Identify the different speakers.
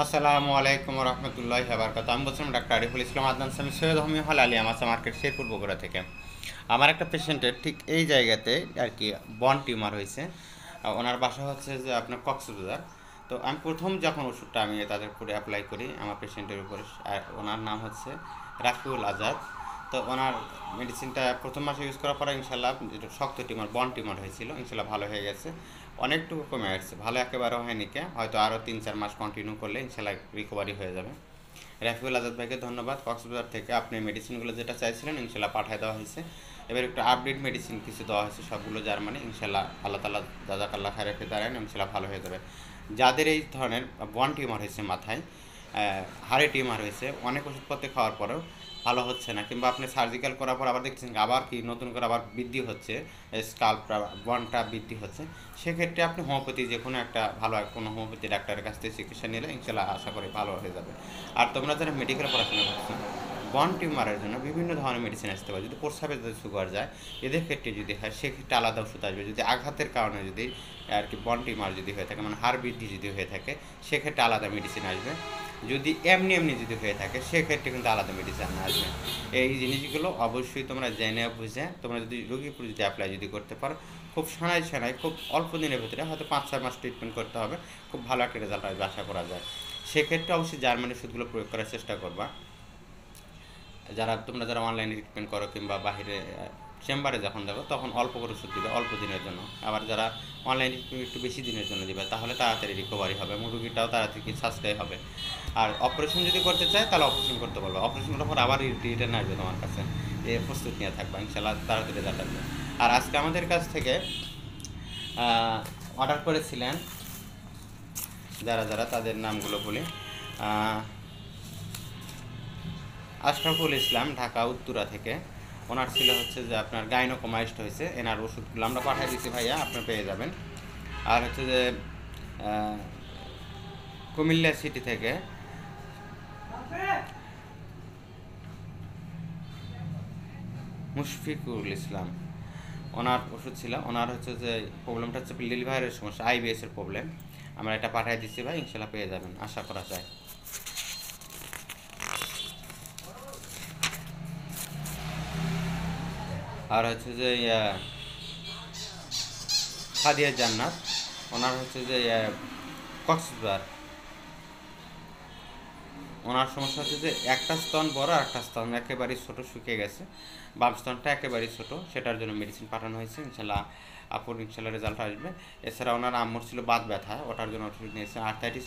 Speaker 1: আসসালামু আলাইকুম রহমতুল্লাহি ওয়া বারাকাতুহু। আমি বলছিলাম ডাক্তার আরিফুল ইসলাম আদনান সামি সৈয়দ হোমিও হল আলী আমাসা মার্কেট শেরপুর বগুড়া থেকে। আমার একটা পেশেন্টের ঠিক এই জায়গাতে আর কি বন টিউমার হয়েছে। ওনার বাসা হচ্ছে যে আপনার কক্সবাজার। তো আমি প্রথম যখন ওষুধটা আমি তাদের উপরে অ্যাপ্লাই করি আমার পেশেন্টের উপরে, আর ওনার নাম হচ্ছে রাকিউল আজাদ। তো ওনার মেডিসিনটা প্রথম মাসে ইউজ করার পরে ইনশাল্লাহ যেটা শক্ত টিউমার বন টিউমার হয়েছিল ইনশাল্লাহ ভালো হয়ে গেছে, অনেকটুকু কমে আসছে, ভালো একেবারে হয়নি কে, হয়তো আরও 3-4 মাস কন্টিনিউ করলে ইনশাল্লাহ রিকভারি হয়ে যাবে। রাফিউল আজাদ ভাইকে ধন্যবাদ। কক্সবাজার থেকে আপনি মেডিসিনগুলো যেটা চাইছিলেন ইনশাল্লাহ পাঠিয়ে দেওয়া হয়েছে। এবার একটু আপডেট মেডিসিন কিছু দেওয়া হয়েছে, সবগুলো জার্মানি। ইনশাল্লাহ আল্লাহ তালা জাজাকাল্লাহ খায়রাফে দাঁড়ান, ইনশাল্লাহ ভালো হয়ে যাবে। যাদের এই ধরনের বন টিউমার হয়েছে মাথায়, হাড়ে টিউমার হয়েছে, অনেক ওষুধপত্র খাওয়ার পরেও ভালো হচ্ছে না, কিংবা আপনি সার্জিক্যাল করার পর আবার দেখছেন আবার কি নতুন করে আবার বৃদ্ধি হচ্ছে, স্কাল্পটা বনটা বৃদ্ধি হচ্ছে, সেক্ষেত্রে আপনি হোমিওপ্যাথি যে কোনো একটা ভালো কোনো হোমিওপ্যাথি ডাক্তারের কাছ থেকে চিকিৎসা নিলে ইনশাল্লাহ আশা করি ভালো হয়ে যাবে। আর তোমরা যারা মেডিকেল পড়াশোনা করছেন, বন টিউমারের জন্য বিভিন্ন ধরনের মেডিসিন আসতে পারে। যদি প্রস্রাবে যদি সুগার যায়, এদের ক্ষেত্রে যদি হয় সেক্ষেত্রে আলাদা ওষুধ আসবে। যদি আঘাতের কারণে যদি আর কি বন টিউমার যদি হয়ে থাকে, মানে হাড় বৃদ্ধি যদি হয়ে থাকে, সেক্ষেত্রে আলাদা মেডিসিন আসবে। যদি এমনি এমনি যদি হয়ে থাকে সেক্ষেত্রে কিন্তু আলাদা মেডিসিন আসবে। এই জিনিসগুলো অবশ্যই তোমরা জেনে বুঝে তোমরা যদি রোগীর উপর যদি অ্যাপ্লাই যদি করতে পারো, খুব সানায় খুব অল্প দিনের ভিতরে, হয়তো 5-6 মাস ট্রিটমেন্ট করতে হবে, খুব ভালো একটা রেজাল্ট আসবে আশা করা যায়। সেক্ষেত্রে অবশ্যই জার্মানির ওষুধগুলো প্রয়োগ করার চেষ্টা করবা। তোমরা যারা অনলাইনে ট্রিটমেন্ট করো কিংবা বাইরে চেম্বারে যখন যাবো তখন অল্প করে ওষুধ দিবে অল্প দিনের জন্য। আবার যারা অনলাইন একটু বেশি দিনের জন্য দিবে, তাহলে তাড়াতাড়ি রিকভারি হবে এবং রুগীটাও তাড়াতাড়ি সাশ্রয় হবে। আর অপারেশন যদি করতে চায় তাহলে অপারেশন করতে বলবো, অপারেশন করার পর আবার রিটার্ন আসবে তোমার কাছে, এ প্রস্তুত নিয়ে থাকবা, ইনশাল্লাহ তাড়াতাড়ি রেজাল্ট আসবে। আর আজকে আমাদের কাছ থেকে অর্ডার করেছিলেন যারা যারা, তাদের নামগুলো বলি। আশরাফুল ইসলাম, ঢাকা উত্তরা থেকে। ওনার ছিল হচ্ছে যে আপনার গাইনোকোমাইস্ট হয়েছে, এনার ওষুধগুলো আমরা পাঠিয়ে দিচ্ছি ভাইয়া, আপনি পেয়ে যাবেন। আর হচ্ছে যে কুমিল্লা সিটি থেকে মুশফিকুল ইসলাম, ওনার ওষুধ ছিল, ওনার হচ্ছে যে প্রবলেমটা হচ্ছে লিভারের সমস্যা, আইবিএসের প্রবলেম। আমরা এটা পাঠিয়ে দিচ্ছি ভাই, ইনশাল্লাহ পেয়ে যাবেন আশা করা যায়। আর হচ্ছে যে সাদিয়া জান্নাত, ওনার হচ্ছে যে কক্সবাজার। ওনার সমস্যা হচ্ছে যে একটা স্তন বড় আর একটা স্তন একেবারেই ছোটো, শুকিয়ে গেছে, বাম স্তনটা একেবারেই ছোটো, সেটার জন্য মেডিসিন পাঠানো হয়েছে। ইনশাল্লাহ আপুর ইনশাল্লাহ রেজাল্ট আসবে। এছাড়া ওনার আম্মুর ছিল বাত ব্যথা, ওটার জন্য ওষুধ নিয়েছে। আর্থাইটিস